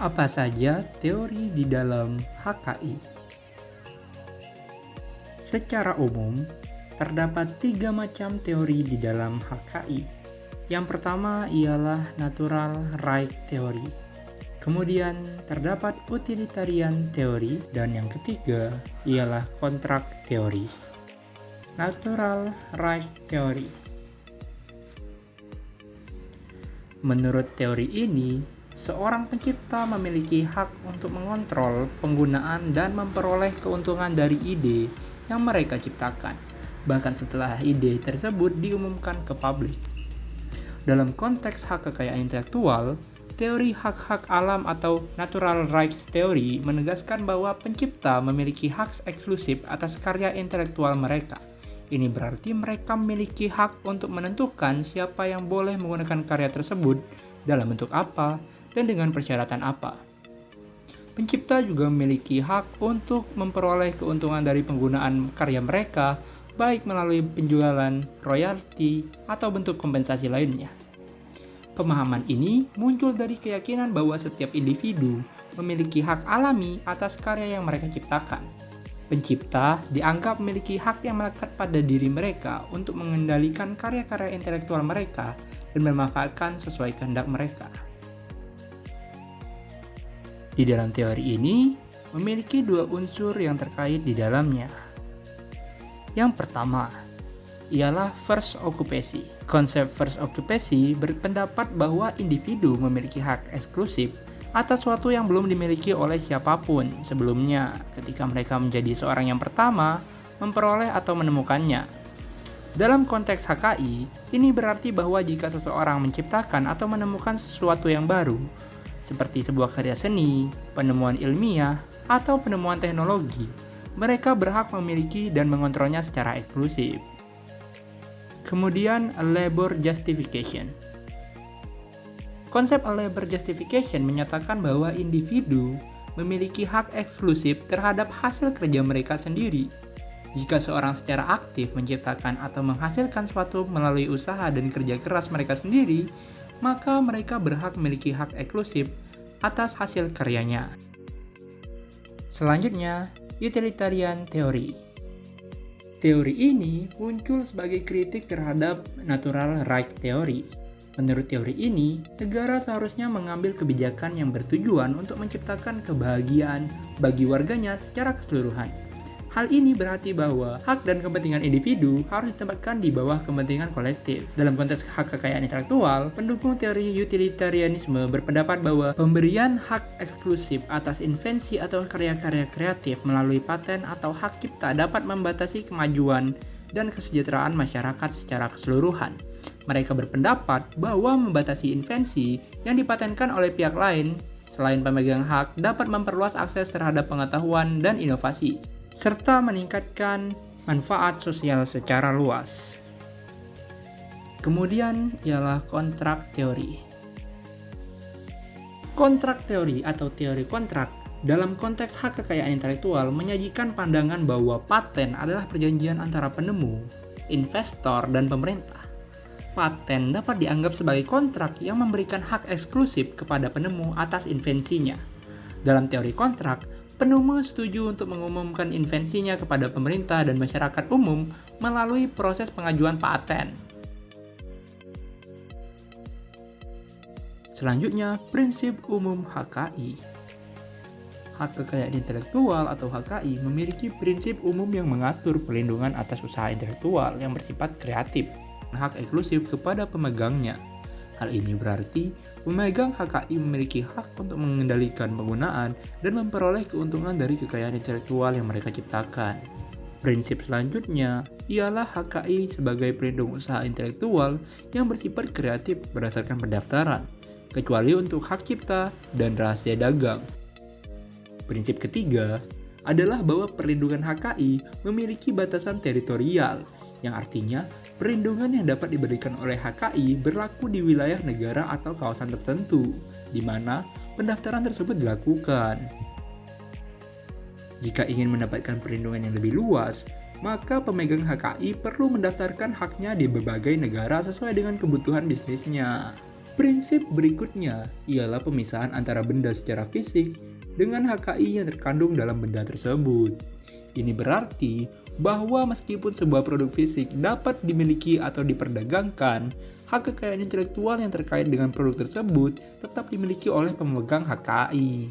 Apa saja teori di dalam HKI? Secara umum, terdapat 3 macam teori di dalam HKI. Yang pertama ialah natural right theory. Kemudian terdapat utilitarian theory dan yang ketiga ialah contract theory. Natural right theory. Menurut teori ini, seorang pencipta memiliki hak untuk mengontrol penggunaan dan memperoleh keuntungan dari ide yang mereka ciptakan, bahkan setelah ide tersebut diumumkan ke publik. Dalam konteks hak kekayaan intelektual, teori hak-hak alam atau natural rights theory menegaskan bahwa pencipta memiliki hak eksklusif atas karya intelektual mereka. Ini berarti mereka memiliki hak untuk menentukan siapa yang boleh menggunakan karya tersebut, dalam bentuk apa, dan dengan persyaratan apa. Pencipta juga memiliki hak untuk memperoleh keuntungan dari penggunaan karya mereka, baik melalui penjualan, royalti, atau bentuk kompensasi lainnya. Pemahaman ini muncul dari keyakinan bahwa setiap individu memiliki hak alami atas karya yang mereka ciptakan. Pencipta dianggap memiliki hak yang melekat pada diri mereka untuk mengendalikan karya-karya intelektual mereka dan memanfaatkan sesuai kehendak mereka. Di dalam teori ini, memiliki 2 unsur yang terkait di dalamnya. Yang pertama, ialah first occupation. Konsep first occupation berpendapat bahwa individu memiliki hak eksklusif atas sesuatu yang belum dimiliki oleh siapapun sebelumnya ketika mereka menjadi seorang yang pertama memperoleh atau menemukannya. Dalam konteks HKI, ini berarti bahwa jika seseorang menciptakan atau menemukan sesuatu yang baru, seperti sebuah karya seni, penemuan ilmiah, atau penemuan teknologi, mereka berhak memiliki dan mengontrolnya secara eksklusif. Kemudian, labor justification. Konsep labor justification menyatakan bahwa individu memiliki hak eksklusif terhadap hasil kerja mereka sendiri. Jika seorang secara aktif menciptakan atau menghasilkan sesuatu melalui usaha dan kerja keras mereka sendiri, maka mereka berhak memiliki hak eksklusif atas hasil karyanya. Selanjutnya, utilitarian theory. Teori ini muncul sebagai kritik terhadap natural right theory. Menurut teori ini, negara seharusnya mengambil kebijakan yang bertujuan untuk menciptakan kebahagiaan bagi warganya secara keseluruhan. Hal ini berarti bahwa hak dan kepentingan individu harus ditempatkan di bawah kepentingan kolektif. Dalam konteks hak kekayaan intelektual, pendukung teori utilitarianisme berpendapat bahwa pemberian hak eksklusif atas invensi atau karya-karya kreatif melalui paten atau hak cipta dapat membatasi kemajuan dan kesejahteraan masyarakat secara keseluruhan. Mereka berpendapat bahwa membatasi invensi yang dipatenkan oleh pihak lain selain pemegang hak dapat memperluas akses terhadap pengetahuan dan inovasi, serta meningkatkan manfaat sosial secara luas. Kemudian ialah kontrak teori. Kontrak teori atau teori kontrak dalam konteks hak kekayaan intelektual menyajikan pandangan bahwa paten adalah perjanjian antara penemu, investor, dan pemerintah. Paten dapat dianggap sebagai kontrak yang memberikan hak eksklusif kepada penemu atas invensinya. Dalam teori kontrak, penemu setuju untuk mengumumkan invensinya kepada pemerintah dan masyarakat umum melalui proses pengajuan paten. Selanjutnya, prinsip umum HKI. Hak kekayaan intelektual atau HKI memiliki prinsip umum yang mengatur perlindungan atas usaha intelektual yang bersifat kreatif, hak eksklusif kepada pemegangnya. Hal ini berarti pemegang HKI memiliki hak untuk mengendalikan penggunaan dan memperoleh keuntungan dari kekayaan intelektual yang mereka ciptakan. Prinsip selanjutnya ialah HKI sebagai pelindung usaha intelektual yang bersifat kreatif berdasarkan pendaftaran, kecuali untuk hak cipta dan rahasia dagang. Prinsip ketiga adalah bahwa perlindungan HKI memiliki batasan teritorial, yang artinya perlindungan yang dapat diberikan oleh HKI berlaku di wilayah negara atau kawasan tertentu, di mana pendaftaran tersebut dilakukan. Jika ingin mendapatkan perlindungan yang lebih luas, maka pemegang HKI perlu mendaftarkan haknya di berbagai negara sesuai dengan kebutuhan bisnisnya. Prinsip berikutnya ialah pemisahan antara benda secara fisik dengan HKI yang terkandung dalam benda tersebut. Ini berarti bahwa meskipun sebuah produk fisik dapat dimiliki atau diperdagangkan, hak kekayaan intelektual yang terkait dengan produk tersebut tetap dimiliki oleh pemegang HKI.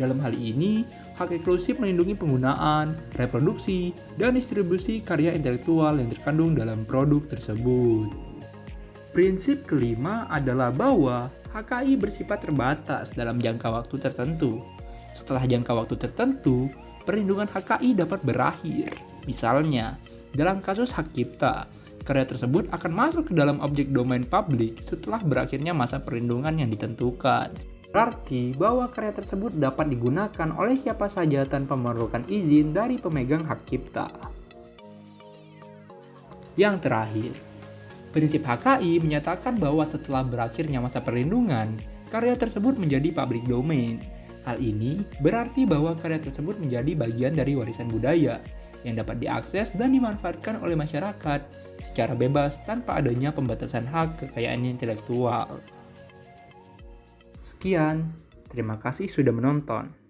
Dalam hal ini, hak eksklusif melindungi penggunaan, reproduksi, dan distribusi karya intelektual yang terkandung dalam produk tersebut. Prinsip kelima adalah bahwa HKI bersifat terbatas dalam jangka waktu tertentu. Setelah jangka waktu tertentu, perlindungan HKI dapat berakhir. Misalnya, dalam kasus hak cipta, karya tersebut akan masuk ke dalam objek domain publik setelah berakhirnya masa perlindungan yang ditentukan. Berarti bahwa karya tersebut dapat digunakan oleh siapa saja tanpa memerlukan izin dari pemegang hak cipta. Yang terakhir, prinsip HKI menyatakan bahwa setelah berakhirnya masa perlindungan, karya tersebut menjadi public domain. Hal ini berarti bahwa karya tersebut menjadi bagian dari warisan budaya yang dapat diakses dan dimanfaatkan oleh masyarakat secara bebas tanpa adanya pembatasan hak kekayaan intelektual. Sekian, terima kasih sudah menonton.